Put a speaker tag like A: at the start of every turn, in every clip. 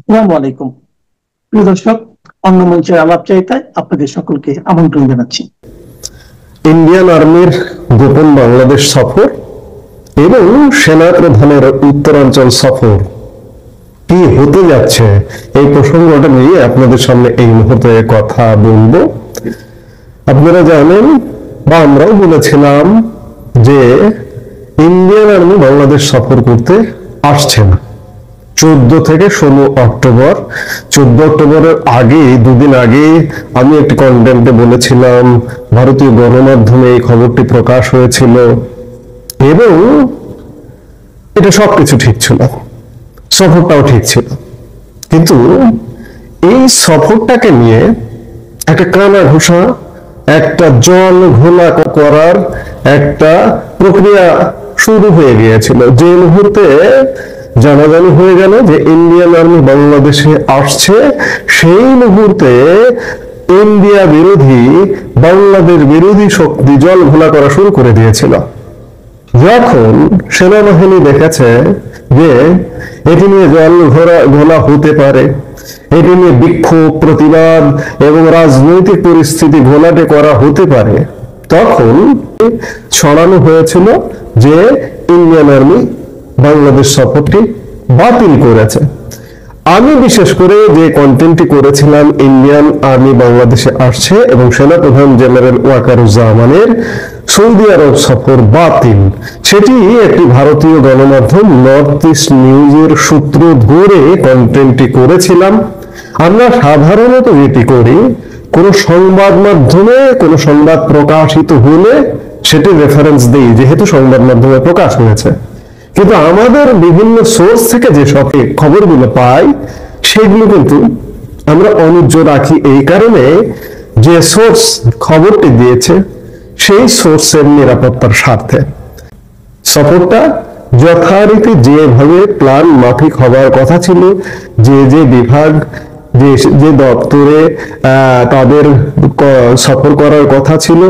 A: আসসালামু আলাইকুম প্রিয় দর্শক, অন্য মঞ্চের আলাপচারিতায় আপনাদের সকলকে আমন্ত্রণ জানাচ্ছি।
B: ইন্ডিয়ান আর্মির গোপন বাংলাদেশ সফর এবং সেনা প্রধানের উত্তরাঞ্চল সফর কি হতে যাচ্ছে, এই প্রসঙ্গটা নিয়ে আপনাদের সামনে এই মুহূর্তে কথা বলবো। আপনারা জানেন বা আমরাও বলেছিলাম যে ইন্ডিয়ান আর্মি বাংলাদেশ সফর করতে আসছে না 14 থেকে 16 অক্টোবর। 14 অক্টোবরের আগে, দুদিন আগে আমি একটি কন্টেন্টে বলেছিলাম, ভারতীয় গণমাধ্যমে এই খবরটি প্রকাশ হয়েছিল এবং এটা সবকিছু ঠিক ছিল, সফরটাও ঠিক ছিল। কিন্তু এই সফরটাকে নিয়ে একটা কানা ঘোষা, একটা জল ঘোলা করার একটা প্রক্রিয়া শুরু হয়ে গিয়েছিল। যে মুহূর্তে জানাজানি হয়ে গেল যে ইন্ডিয়ান আর্মি বাংলাদেশে আসছে, সেই মুহূর্তে ইন্ডিয়া বিরোধী, বাংলাদেশ বিরোধী শক্তি জল ঘোলা করা শুরু করে দিয়েছিল। যখন সেনাবাহিনী দেখেছে যে এটি নিয়ে জল ঘোলা হতে পারে, এটি নিয়ে বিক্ষোভ, প্রতিবাদ এবং রাজনৈতিক পরিস্থিতি ঘোলাটে করা হতে পারে, তখন ছড়ানো হয়েছিল যে ইন্ডিয়ান আর্মি বাংলাদেশ সফরটি বাতিল করেছে। আমি বিশেষ করে যে কন্টেন্টটি করেছিলাম, ইন্ডিয়ান আর্মি বাংলাদেশে আসছে এবং সেনাপ্রধান জেনারেল ওয়াকারুজ্জামানের সৌদি আরব সফর বাতিল, সেটি একটি ভারতীয় গণমাধ্যম নর্থ ইস্ট নিউজের সূত্র ধরে কন্টেন্টটি করেছিলাম। আমরা সাধারণত যেটি করি, কোন সংবাদ মাধ্যমে কোনো সংবাদ প্রকাশিত হলে সেটি রেফারেন্স দিই, যেহেতু সংবাদ মাধ্যমে প্রকাশ হয়েছে। কিন্তু আমাদের বিভিন্ন সোর্স থেকে যে সব খবরগুলো পাই, সেগুলো কিন্তু আমরা অনুজ্জ রাখি এই কারণে যে সোর্স খবরটি দিয়েছে সেই সোর্সের নিরাপত্তার স্বার্থে। সফরটা যথারীতি যেভাবে প্ল্যান মাফিক হবার কথা ছিল, যে বিভাগ, যে দপ্তরে তাদের সফর করার কথা ছিল,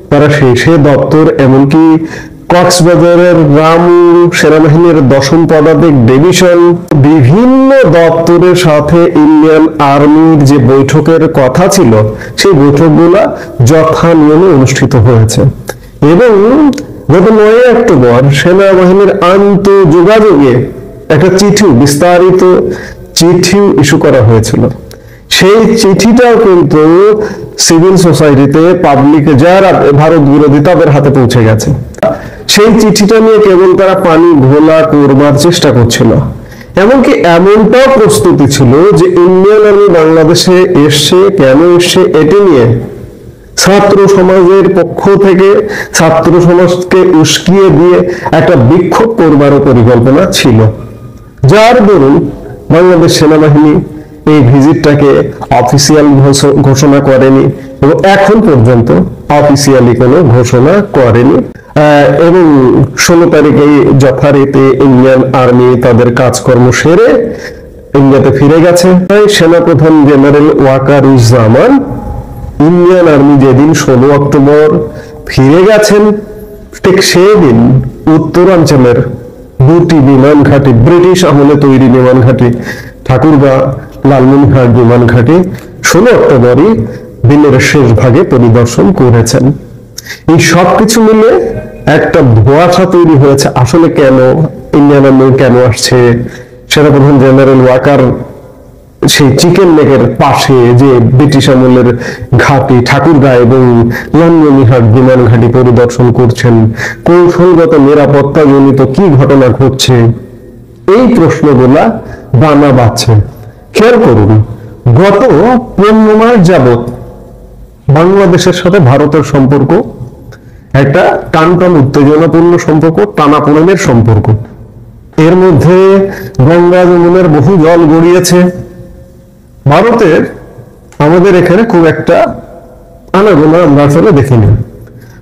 B: তারা সে দপ্তর, এমনকি কক্সবাজারের রামু সেনাবাহিনীর 10ম পদাতিক ডিভিশন, বিভিন্ন দপ্তরের সাথে ইন্ডিয়ান আর্মির যে বৈঠকের কথা ছিল, সেই বৈঠকগুলা যথা নিয়মে অনুষ্ঠিত হয়েছে। এবং গত 9 অক্টোবর সেনাবাহিনীর আন্তঃযোগাযোগে একটা চিঠি, বিস্তারিত চিঠি ইস্যু করা হয়েছিল। সেই চিঠিটাও কিন্তু সিভিল সোসাইটিতে, পাবলিকে, যারা ভারত বিরোধী, তাদের হাতে পৌঁছে গেছে। সেই চিঠিটা নিয়ে কেবল তারা পানি ঘোলা করবার চেষ্টা করছিল। এমনকি এমনটাও প্রস্তুতি ছিল যে ইন্ডিয়ান আর্মি বাংলাদেশে এসছে, কেন এসছে, এটি নিয়ে ছাত্র সমাজের পক্ষ থেকে ছাত্র সমাজকে উস্কিয়ে দিয়ে একটা বিক্ষোভ করবারও পরিকল্পনা ছিল, যার দরুন বাংলাদেশ সেনাবাহিনী এই ভিজিটটাকে অফিসিয়াল ঘোষণা করেনি এবং এখন পর্যন্ত অফিসিয়ালি কোনো ঘোষণা করেনি। এবং 16 তারিখে যথারীতি ইন্ডিয়ান আর্মি তাদের কাজকর্ম সেরে ইন্ডিয়াতে ফিরে গেছে। সেনাপ্রধান জেনারেল ওয়াকারুজ্জামান ইন্ডিয়ান আর্মি যেদিন 16 অক্টোবর ফিরে গেছেন, ঠিক সেদিন উত্তরাঞ্চলের 2টি বিমান ঘাঁটি, ব্রিটিশ আমলে তৈরি বিমান ঘাঁটি, ঠাকুরগাঁ, লালমনিরহাট বিমান ঘাঁটি 16 অক্টোবরই দিনের শেষ ভাগে পরিদর্শন করেছেন। এই সবকিছু মিলে একটা ধোঁয়াশা তৈরি হয়েছে, আসলে কেন ইন্ডিয়ান আর্মি কেন আসছে। সেনাপ্রধান জেনারেল ওয়াকার সেই চিকেন লেকের পাশে যে ব্রিটিশ আমলের ঘাঁটি ঠাকুরগাঁ এবং লালমনিরহাট বিমান ঘাঁটি পরিদর্শন করছেন, কৌশলগত নিরাপত্তা জনিত কি ঘটনা ঘটছে, এই প্রশ্নগুলা দানা বাঁধছে। খেয়াল করুন, গত 15 মাস যাবৎ বাংলাদেশের সাথে ভারতের সম্পর্ক একটা টানটান উত্তেজনাপূর্ণ সম্পর্ক, টানাপোড়েনের সম্পর্ক। এর মধ্যে গঙ্গা যমুনার বহু জল গড়িয়েছে। ভারতের আমাদের এখানে খুব একটা আনাগোনা আমরা আসলে দেখিনি।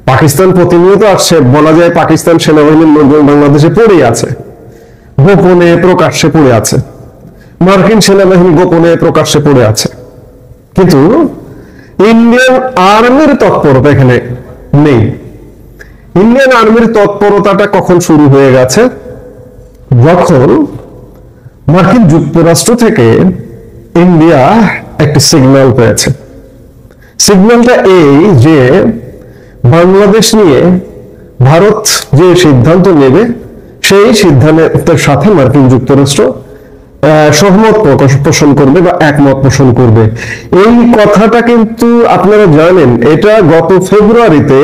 B: পাকিস্তান প্রতিনিয়ত আসছে, বলা যায় পাকিস্তান সেনাবাহিনীর লোকজন বাংলাদেশে পড়ে আছে, গোপনে প্রকাশ্যে পড়ে আছে। মার্কিন সেনাবাহিনী গোপনে প্রকাশ্যে পড়ে আছে, কিন্তু ইন্ডিয়ান আর্মির তৎপরতা এখানে নেই। ইন্ডিয়ান আর্মির তৎপরতাটা কখন শুরু হয়ে গেছে, যখন মার্কিন যুক্তরাষ্ট্র থেকে ইন্ডিয়া একটি সিগন্যাল পেয়েছে। সিগন্যালটা এই যে বাংলাদেশ নিয়ে ভারত যে সিদ্ধান্ত নেবে সেই সিদ্ধান্তের সাথে মার্কিন যুক্তরাষ্ট্র সহমত পোষণ করবে বা একমত পোষণ করবে। এই কথাটা কিন্তু আপনারা জানেন, এটা গত ফেব্রুয়ারিতে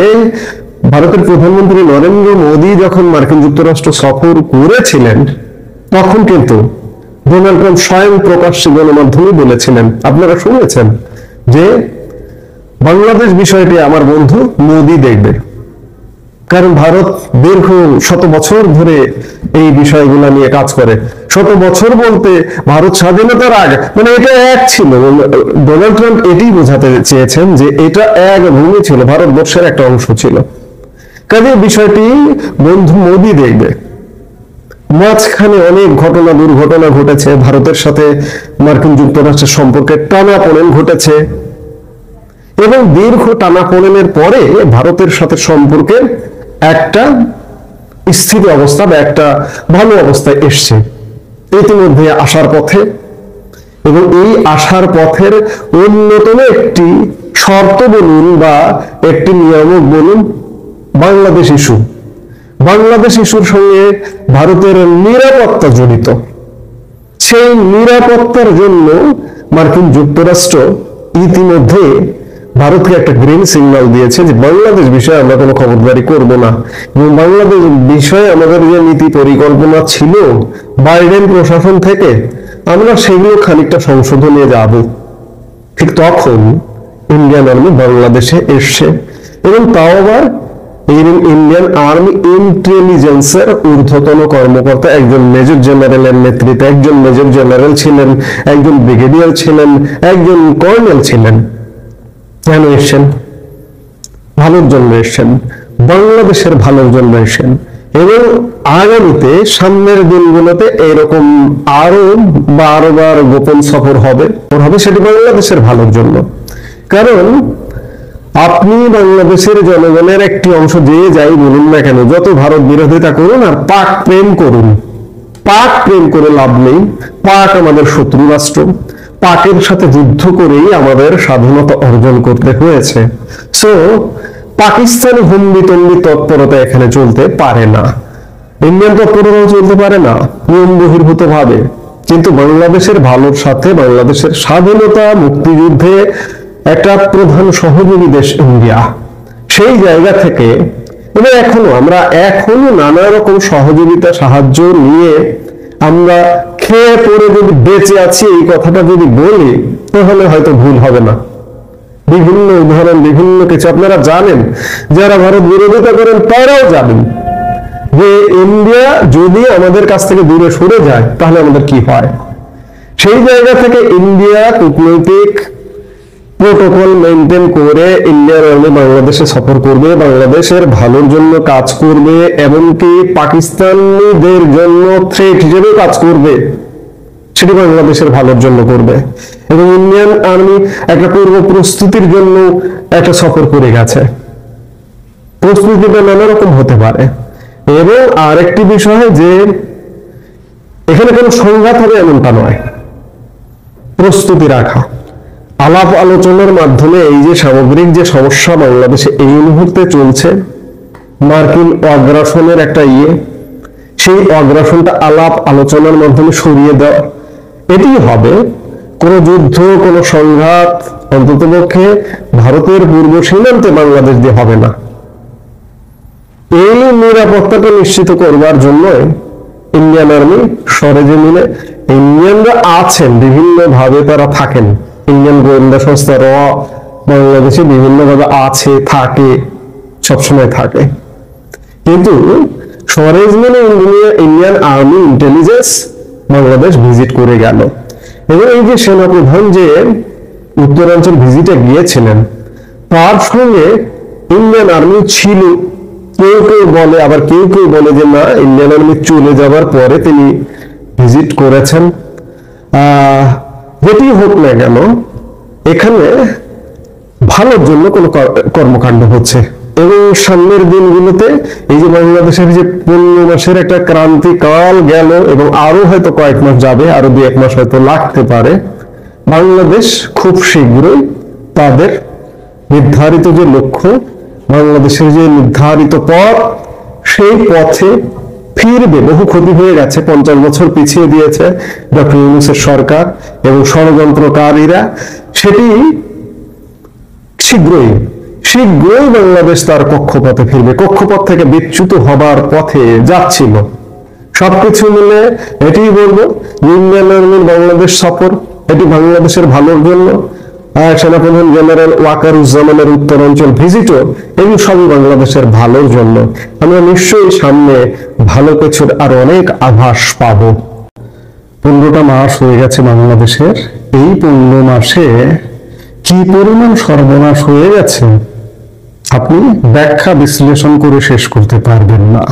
B: ভারতের প্রধানমন্ত্রী নরেন্দ্র মোদী যখন মার্কিন যুক্তরাষ্ট্র সফর করেছিলেন তখন কিন্তু ডোনাল্ড ট্রাম্প স্বয়ং প্রকাশ্যে গণমাধ্যমে বলেছিলেন, আপনারা শুনেছেন, যে বাংলাদেশ বিষয়টি আমার বন্ধু মোদী দেখবে। কারণ ভারত দীর্ঘ শত বছর ধরে এই বিষয়গুলো নিয়ে কাজ করে। শত বছর বলতে ভারত স্বাধীনতার আগে, মানে এটা এক ছিল। ডোনাল্ড ট্রাম্প এটাই বোঝাতে চেয়েছেন যে এটা এক ভূমি ছিল, ভারতবর্ষের একটা অংশ ছিল। কাজে বিষয়টি বন্ধু মোদী দেখবে। মাঝখানে অনেক ঘটনা দুর্ঘটনা ঘটেছে, ভারতের সাথে মার্কিন যুক্তরাষ্ট্রের সম্পর্কে টানাপোড়েন ঘটেছে, এবং দীর্ঘ টানাপোড়েনের পরে ভারতের সাথে সম্পর্কের একটা স্থির অবস্থা বা একটা ভালো অবস্থায় এসছে ইতিমধ্যে আসার পথে। এবং এই আসার পথের অন্যতম একটি শর্ত বলুন বা একটি নিয়ামক বলুন বাংলাদেশ ইস্যু। বাংলাদেশ ইস্যুর সঙ্গে ভারতের নিরাপত্তা জড়িত। সেই নিরাপত্তার জন্য মার্কিন যুক্তরাষ্ট্র ইতিমধ্যে ভারতকে একটা গ্রিন সিগন্যাল দিয়েছে যে বাংলাদেশ বিষয়ে আমরা কোনো খবরদারি করব না, এবং বাংলাদেশ বিষয়ে আমাদের যে নীতি পরিকল্পনা ছিল বাইডেন প্রশাসন থেকে, আমরা সেগুলো খানিকটা সংশোধনে যাব। ঠিক তখন ইন্ডিয়ান আর্মি বাংলাদেশে এসছে, এবং তাও আবার ইন্ডিয়ান আর্মি ইন্টেলিজেন্সের ঊর্ধ্বতন কর্মকর্তা, একজন মেজর জেনারেলের নেতৃত্বে, একজন মেজর জেনারেল ছিলেন, একজন ব্রিগেডিয়ার ছিলেন, একজন কর্নেল ছিলেন। কেন এসছেন? ভালোর জন্য এসছেন, বাংলাদেশের ভালোর জন্য এসছেন। এবং আগামীতে সামনের দিনগুলোতে এরকম আরো 12 বার গোপন সফর হবে, সেটি বাংলাদেশের ভালোর জন্য। কারণ আপনি বাংলাদেশের জনগণের একটি অংশ যে যাই বলুন না কেন, যত ভারত বিরোধিতা করুন আর পাক প্রেম করুন, পাক প্রেম করে লাভ নেই। পাক আমাদের শত্রু রাষ্ট্র, পাকের সাথে যুদ্ধ করেই আমাদের স্বাধীনতা অর্জন করতে হয়েছে। সো পাকিস্তানি হুম্বিতম্বি তৎপরতা এখানে চলতে পারে না, ইন্ডিয়ান তৎপরতাও চলতে পারে না নিয়ম বহির্ভূত ভাবে। কিন্তু বাংলাদেশের ভালোর সাথে বাংলাদেশের স্বাধীনতা মুক্তিযুদ্ধে একটা প্রধান সহযোগী দেশ ইন্ডিয়া, সেই জায়গা থেকে এবং আমরা এখনো নানা রকম সহযোগিতা সাহায্য নিয়ে আমরা খেয়ে পড়ে যদি বেঁচে আছি এই কথাটা যদি বলি তাহলে হয়তো ভুল হবে না। বিভিন্ন উদাহরণ, বিভিন্ন কিছু আপনারা জানেন, যারা ভারত বিরোধিতা করেন তারাও জানেন যে ইন্ডিয়া যদি আমাদের কাছ থেকে দূরে সরে যায় তাহলে আমাদের কি হয়। সেই জায়গা থেকে ইন্ডিয়া কূটনৈতিক প্রোটোকল মেনটেন করে ইন্ডিয়ান আর্মি বাংলাদেশে সফর করবে, বাংলাদেশের ভালোর জন্য কাজ করবে, এমনকি পাকিস্তানিদের জন্য থ্রেট হিসেবে কাজ করবে, সেটি বাংলাদেশের ভালোর জন্য করবে। এবং ইন্ডিয়ান আর্মি একটা পূর্ব প্রস্তুতির জন্য একটা সফর করে গেছে। প্রস্তুতিটা নানা রকম হতে পারে। এবং আরেকটি বিষয় যে এখানে কোনো সংঘাত হবে এমনটা নয়, প্রস্তুতি রাখা, আলাপ আলোচনার মাধ্যমে এই যে সামগ্রিক যে সমস্যা বাংলাদেশে এই মুহূর্তে চলছে, মার্কিন অগ্রাসনের একটা সেই অগ্রাসনটা আলাপ আলোচনার মাধ্যমে সরিয়ে দেওয়া, এটি হবে। কোনো যুদ্ধ, কোনো সংঘাত অন্ততপক্ষে ভারতের পূর্ব সীমান্তে বাংলাদেশ দিয়ে হবে না। এই নিরাপত্তাটা নিশ্চিত করবার জন্য ইন্ডিয়ান আর্মি সরেজমিনে, ইন্ডিয়ানরা আছেন বিভিন্ন ভাবে, তারা থাকেন, ইন্ডিয়ান গোয়েন্দা সংস্থা র বাংলাদেশে বিভিন্ন ভাবে আছে, থাকে, সবসময় থাকে। কিন্তু সরেজমিনে Indian army intelligence Bangladesh visit করে গেল। এবং এই যে সেনাপ্রধান যে উত্তরাঞ্চল ভিজিটে গিয়েছিলেন তার সঙ্গে ইন্ডিয়ান আর্মি ছিল। কেউ কেউ বলে, আবার কেউ কেউ বলে যে না, ইন্ডিয়ান আর্মি চলে যাবার পরে তিনি ভিজিট করেছেন। যেটি হোক না কেন, এখানে ভালোর জন্য কোনো কর্মকাণ্ড হচ্ছে। এবং সামনের দিনগুলোতে এই যে বাংলাদেশের যে 15 মাসের একটা ক্রান্তিকাল গেল এবং আরো হয়তো কয়েক মাস যাবে, আরো 2-1 মাস হয়তো লাগতে পারে, বাংলাদেশ খুব শীঘ্রই তাদের নির্ধারিত যে লক্ষ্য, বাংলাদেশের যে নির্ধারিত পথ, সেই পথে ফিরবে। বহু ক্ষতি হয়ে গেছে, 50 বছর পিছিয়ে দিয়েছে ডক্টর ইউনূসের সরকার এবং ষড়যন্ত্রকারীরা। সেটি শীঘ্রই বাংলাদেশ তার কক্ষপথে ফিরবে, কক্ষপথ থেকে বিচ্যুত হবার পথে যাচ্ছিল। সবকিছু মিলে এটি বলবো, ইন্ডিয়ান আর্মির বাংলাদেশ সফর এটি বাংলাদেশের ভালোর জন্য। সেনাপ্রধান জেনারেল ওয়াকারুজ্জামানের উত্তরাঞ্চল ভিজিটও এগুলো সবই বাংলাদেশের ভালোর জন্য। আমরা নিশ্চয়ই সামনে ভালো কিছুর আরো অনেক আভাস পাব। 15টা মাস হয়ে গেছে বাংলাদেশের। এই 15 মাসে কি পরিমাণ সর্বনাশ হয়ে গেছে আপনি ব্যাখ্যা বিশ্লেষণ করে শেষ করতে পারবেন না।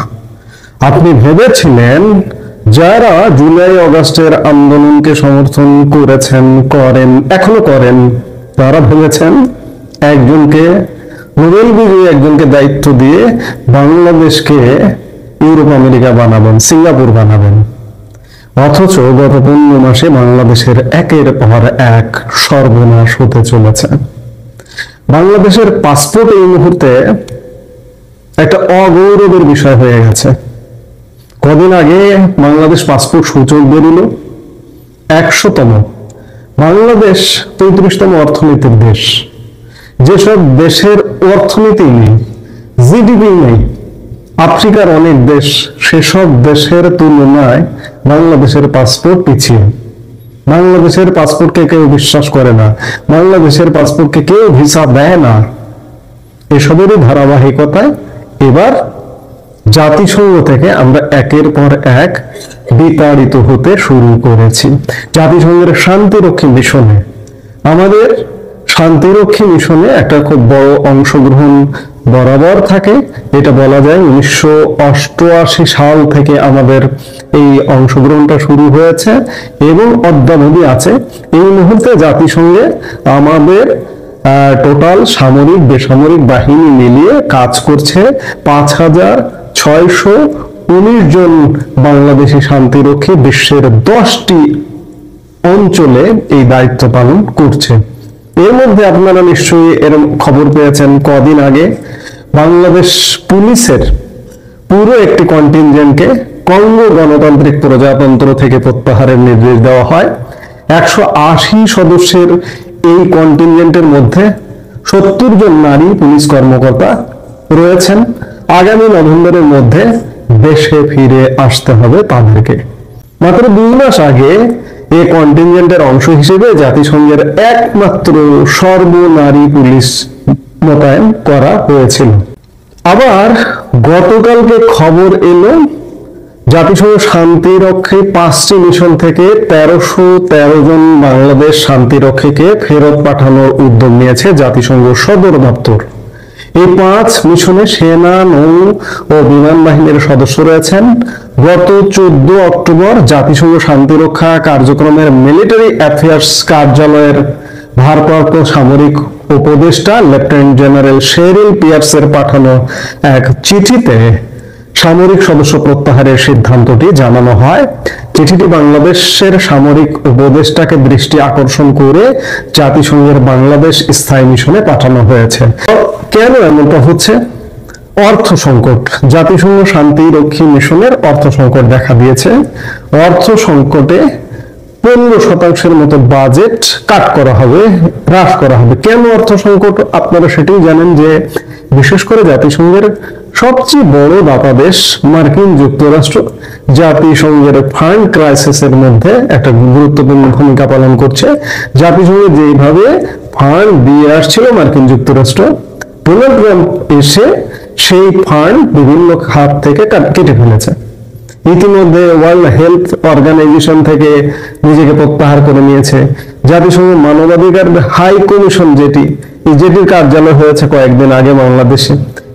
B: আপনি ভেবেছিলেন যারা জুলাই আগস্টের আন্দোলনকে সমর্থন করেছেন, করেন, এখনো করেন, তারা ভেবেছেন একজনকে নোবেল বিজয়ী একজনকে দায়িত্ব দিয়ে বাংলাদেশকে ইউরোপ আমেরিকা বানাবেন, সিঙ্গাপুর বানাবেন। অথচ গত 15 মাসে বাংলাদেশের একের পর এক সর্বনাশ হতে চলেছে। বাংলাদেশের পাসপোর্ট এই মুহূর্তে একটা অগৌরবের বিষয় হয়ে গেছে। কদিন আগে বাংলাদেশ পাসপোর্ট সূচক বেরিল 100তম। বাংলাদেশ 33তম অর্থনীতির দেশ। যেসব দেশের অর্থনীতি নেই, জিডিপি নেই, আফ্রিকার অনেক দেশ, সেসব দেশের তুলনায় বাংলাদেশের পাসপোর্ট পিছিয়ে। বাংলাদেশের পাসপোর্টকে কেউ বিশ্বাস করে না, বাংলাদেশের পাসপোর্টকে কেউ ভিসা দেয় না। এসবেরই ধারাবাহিকতায় এবার জাতিসংঘ থেকে আমরা একের পর এক বিতাড়িত হতে শুরু করেছি। জাতিসংঘের শান্তিরক্ষী মিশনে, আমাদের শান্তিরক্ষী মিশনে একটা খুব বড় অংশগ্রহণ বরাবর থাকে। এটা বলা যায় 1988 সাল থেকে আমাদের এই অংশগ্রহণটা শুরু হয়েছে এবং অদ্যাবধি আছে। এই মুহূর্তে জাতিসংঘে আমাদের টোটাল সামরিক বেসামরিক বাহিনী মিলিয়ে কাজ করছে 5619 জন বাংলাদেশি শান্তিরক্ষী, বিশ্বের 10টি অঞ্চলে এই দায়িত্ব পালন করছে। এর মধ্যে আপনারা নিশ্চয়ই এর খবর পেয়েছেন, কদিন আগে বাংলাদেশ পুলিশের পুরো একটি কন্টিনজেন্টকে কঙ্গো গণতান্ত্রিক প্রজাতন্ত্র থেকে প্রত্যাহারের নির্দেশ দেওয়া হয়। 180 সদস্যের এই কন্টিনজেন্টের মধ্যে 70 জন নারী পুলিশ কর্মকর্তা রয়েছেন। আগামী নভেম্বরের মধ্যে দেশে ফিরে আসতে হবে তাদেরকে। মাত্র 2 মাস আগে এই কন্টিনজেন্টের অংশ হিসেবে জাতিসংঘের একমাত্র সর্বনারী পুলিশ মোতায়েন করা হয়েছিল। আবার গতকালকে খবর এলো জাতিসংঘ শান্তিরক্ষী 5টি মিশন থেকে 1313 জন বাংলাদেশ শান্তিরক্ষীকে ফেরত পাঠানোর উদ্যোগ নিয়েছে জাতিসংঘ সদর দপ্তর। এই 5 মিশনে সেনা, নৌ ও বিমান বাহিনীর সদস্য রয়েছেন। গত 14 অক্টোবর জাতিসংঘ শান্তিরক্ষা কার্যক্রমের মিলিটারি অ্যাফেয়ার্স কার্যালয়ের ভারপ্রাপ্ত সামরিক উপদেষ্টা লেফটেন্যান্ট জেনারেল শেরিল পিয়ার্সের পাঠানো এক চিঠিতে সামরিক সদস্য প্রত্যাহারের সিদ্ধান্তটি জানানো হয়। চিঠিটি বাংলাদেশের সামরিক উপদেষ্টাকে দৃষ্টি আকর্ষণ করে জাতিসংঘের বাংলাদেশ স্থায়ী মিশনে পাঠানো হয়েছে। কেন এমনটা হচ্ছে? অর্থ সংকট। জাতিসংঘ শান্তিরক্ষী মিশনের অর্থ সংকট দেখা দিয়েছে। অর্থ সংকটে 15% মতো বাজেট কাট করা হবে, হ্রাস করা হবে। কেন অর্থ সংকট? আপনারা সেটাই জানেন যে বিশেষ করে জাতিসংঘের সবচেয়ে বড় দাতা দেশ মার্কিন যুক্তরাষ্ট্র জাতিসংঘের ফান্ড ক্রাইসিসের মধ্যে একটা গুরুত্বপূর্ণ ভূমিকা পালন করছে। জাতিসংঘে যেভাবে ফান্ড দিয়ে আসছিল মার্কিন যুক্তরাষ্ট্র, ডোনাল্ড ট্রাম্প এসে সেই ফান্ড বিভিন্ন খাত থেকে কেটে ফেলেছে। ইতিমধ্যে ওয়ার্ল্ড হেলথ অর্গানাইজেশন থেকে নিজেকে প্রত্যাহার করে নিয়েছে। জাতিসংঘ মানবাধিকার হাই কমিশন যেটির কার্যালয় হয়েছে কয়েকদিন আগে বাংলাদেশে,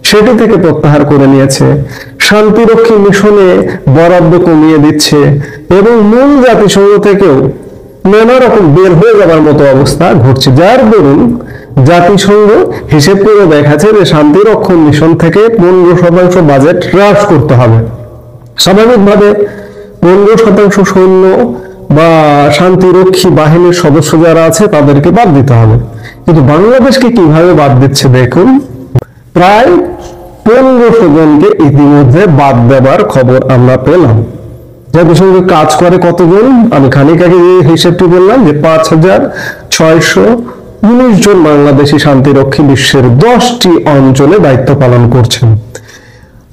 B: সেটি থেকে প্রত্যাহার করে নিয়েছে। শান্তিরক্ষী মিশনে বরাদ্দ কমিয়ে দিচ্ছে এবং মূল জাতিসংঘ থেকেও নানা রকম বের হয়ে যাবার মতো অবস্থা ঘটছে, যার দরুন জাতিসংঘ হিসেব করে দেখাচ্ছে যে শান্তিরক্ষণ মিশন থেকে 15% বাজেট হ্রাস করতে হবে। স্বাভাবিকভাবে 15% সৈন্য বা শান্তিরক্ষী বাহিনীর সদস্য যারা আছে তাদেরকে বাদ দিতে হবে। কিন্তু বাংলাদেশকে কিভাবে বাদ দিচ্ছে দেখুন, প্রায় 1500 জনকে ইতিমধ্যে বাদ দেবার খবর আমরা পেলাম। জাতিসংঘে কাজ করে কতজন, আমি খানিক আগে যে হিসেবটি বললাম যে 5619 জন বাংলাদেশি শান্তিরক্ষী বিশ্বের 10টি অঞ্চলে দায়িত্ব পালন করছেন।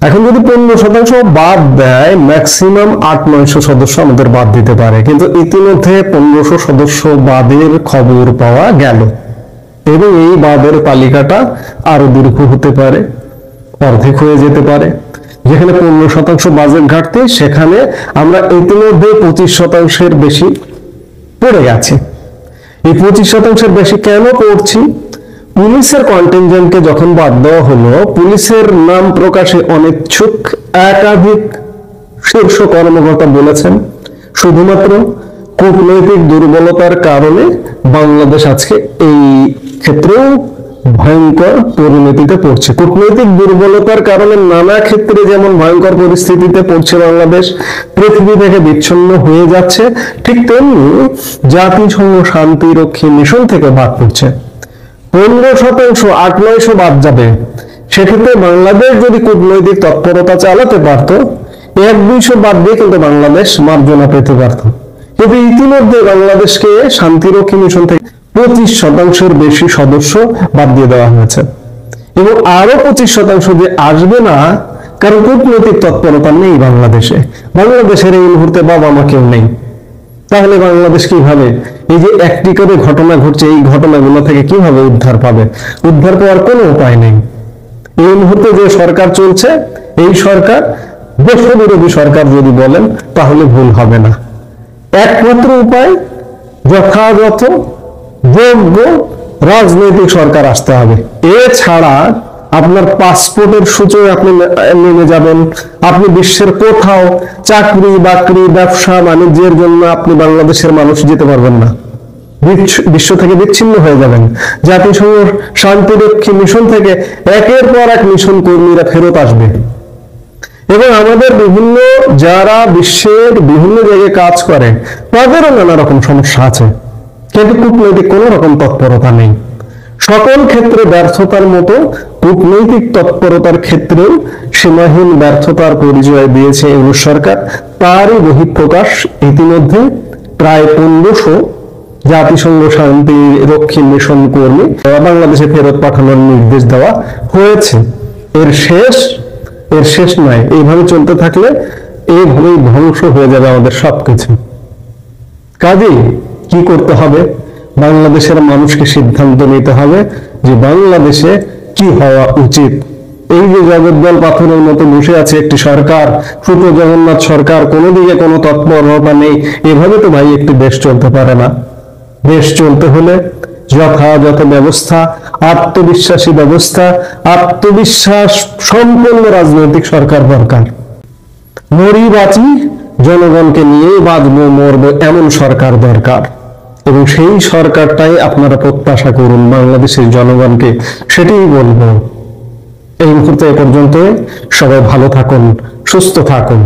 B: এখন যদি 15% বাদ দেয়, ম্যাক্সিমাম 800-900 সদস্য আমাদের বাদ দিতে পারে, কিন্তু ইতিমধ্যে 1500 সদস্য বাদের খবর পাওয়া গেল এবং এই বাদের তালিকাটা আরো দীর্ঘ হতে পারে, অর্ধেক হয়ে যেতে পারে। যেখানে 15% বাজেট ঘাটতি, সেখানে আমরা ইতিমধ্যে 25%-এর বেশি পড়ে গেছে। এই 25%-এর বেশি কেন পড়ছি? পুলিশের কন্টিনজেন্টকে যখন বাদ দেওয়া হলো, পুলিশের নাম প্রকাশে অনিচ্ছুক একাধিক শীর্ষ কর্মকর্তা বলেছেন শুধুমাত্র কূটনৈতিক দুর্বলতার কারণে বাংলাদেশ আজকে এই ক্ষেত্রেও ভয়ঙ্কর পরিণতিতে পড়ছে। কূটনৈতিক দুর্বলতার কারণে নানা ক্ষেত্রে যেমন ভয়ঙ্কর পরিস্থিতিতে পড়ছে বাংলাদেশ, পৃথিবী থেকে বিচ্ছিন্ন হয়ে যাচ্ছে, ঠিক তেমনি জাতিসংঘ শান্তিরক্ষী মিশন থেকে বাদ পড়ছে। 15%, 800-900 বাদ যাবে। সেক্ষেত্রে বাংলাদেশ যদি কূটনৈতিক তৎপরতা চালাতে পারত, 100-200 বাদ দিয়ে কিন্তু বাংলাদেশ মার্জনা পেতে পারত। কিন্তু ইতিমধ্যে বাংলাদেশকে শান্তিরক্ষী মিশন থেকে 25%-এর বেশি সদস্য বাদ দিয়ে দেওয়া হয়েছে এবং আরো 25% যে আসবে না, কারণ কূটনৈতিক তৎপরতা নেই বাংলাদেশে। বাংলাদেশের এই মুহূর্তে বাবা মা কেউ নেই, তাহলে বাংলাদেশ কিভাবে, এই যে একটি করে ঘটনা ঘটছে, এই ঘটনাগুলো থেকে কিভাবে উদ্ধার পাবে? উদ্ধার পাওয়ার কোনো উপায় নেই। এই মুহূর্তে যে সরকার চলছে, এই সরকার দেশবিরোধী সরকার যদি বলেন তাহলে ভুল হবে না। একমাত্র উপায় যথাযথ যোগ্য রাজনৈতিক সরকার আসতে হবে। এছাড়া আপনার পাসপোর্টের সূচনায় আপনি নেমে যাবেন, আপনি বিশ্বের কোথাও চাকরি বাকরি ব্যবসা বাণিজ্যের জন্য আপনি বাংলাদেশের মানুষ যেতে পারবেন না, বিশ্ব থেকে বিচ্ছিন্ন হয়ে যাবেন। জাতিসংঘ শান্তিরক্ষী মিশন থেকে একের পর এক মিশন কর্মীরা ফেরত আসবে এবং আমাদের বিভিন্ন যারা বিশ্বের বিভিন্ন জায়গায় কাজ করে তাদেরও নানা রকম সমস্যা আছে, কিন্তু কূটনৈতিক কোন রকম তৎপরতা নেই। সকল ক্ষেত্রে ব্যর্থতার মতো কূটনৈতিক তৎপরতার ক্ষেত্রেও সীমাহীন ব্যর্থতার পরিচয় দিয়েছে এই সরকার। তারই বহিঃপ্রকাশ ইতিমধ্যে প্রায় 1500 জাতিসংঘ শান্তিরক্ষী মিশন কর্মী বাংলাদেশে ফেরত পাঠানোর নির্দেশ দেওয়া হয়েছে। এর শেষ নয়। এইভাবে চলতে থাকলে এইভাবেই ধ্বংস হয়ে যাবে আমাদের সবকিছু। কাজেই কি করতে হবে? বাংলাদেশের মানুষকে সিদ্ধান্ত নিতে হবে যে বাংলাদেশে কি হওয়া উচিত। এই যে জগদ্দল পাথরের মতো বসে আছে একটি সরকার, ছোট জগন্নাথ সরকার, কোনো দিকে কোনো তৎপরতা নেই, এভাবে তো ভাই একটি দেশ চলতে পারে না। দেশ চলতে হলে যথাযথ ব্যবস্থা, আত্মবিশ্বাসী ব্যবস্থা, আত্মবিশ্বাস সম্পন্ন রাজনৈতিক সরকার দরকার। মরি বাঁচি জনগণকে নিয়েই বাঁচবো মরবো এমন সরকার দরকার এবং সেই সরকারটাই আপনারা প্রত্যাশা করুন বাংলাদেশের জনগণকে, সেটাই বলবো। এই মুহূর্তে এ পর্যন্ত। সবাই ভালো থাকুন, সুস্থ থাকুন।